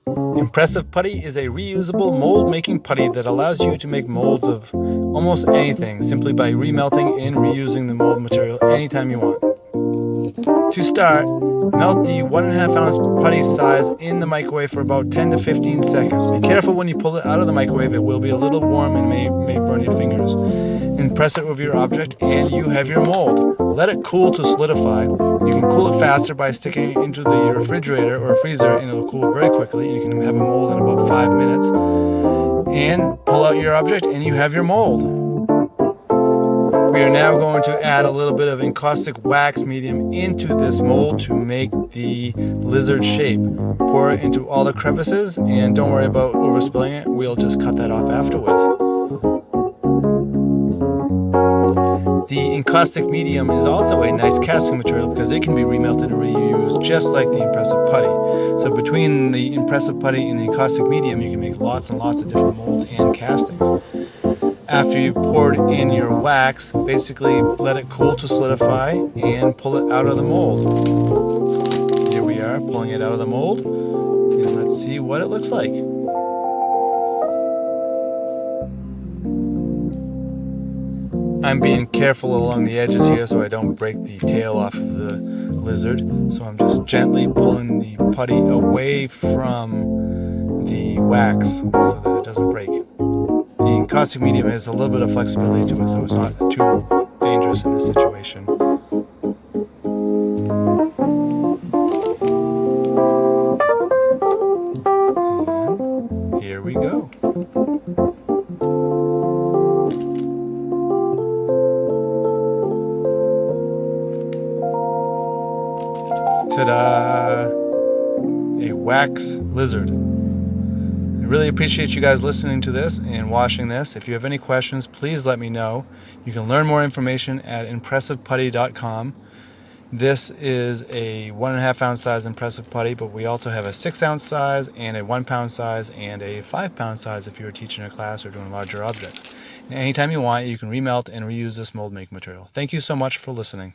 ImPRESSive Putty is a reusable mold-making putty that allows you to make molds of almost anything simply by remelting and reusing the mold material anytime you want. To start, melt the 1.5 ounce putty size in the microwave for about 10 to 15 seconds. Be careful when you pull it out of the microwave, it will be a little warm and may burn your fingers. And press it over your object and you have your mold. Let it cool to solidify. You can cool it faster by sticking it into the refrigerator or freezer and it'll cool very quickly and you can have a mold in about 5 minutes. And pull out your object and you have your mold. We are now going to add a little bit of encaustic wax medium into this mold to make the lizard shape. Pour it into all the crevices and don't worry about overspilling it. We'll just cut that off afterwards. The encaustic medium is also a nice casting material because it can be remelted and reused just like the ImPRESSive Putty. So between the ImPRESSive Putty and the encaustic medium, you can make lots and lots of different molds and castings. After you've poured in your wax, basically let it cool to solidify and pull it out of the mold. Here we are, pulling it out of the mold, and let's see what it looks like. I'm being careful along the edges here so I don't break the tail off of the lizard. So I'm just gently pulling the putty away from the wax so that it doesn't break. The encaustic medium has a little bit of flexibility to it, so it's not too dangerous in this situation. And here we go. Ta-da! A wax lizard. I really appreciate you guys listening to this and watching this. If you have any questions, please let me know. You can learn more information at ImPRESSivePutty.com. This is a 1.5 ounce size ImPRESSive Putty, but we also have a 6 ounce size and a 1 pound size and a 5 pound size if you're teaching a class or doing larger objects. And anytime you want, you can remelt and reuse this mold making material. Thank you so much for listening.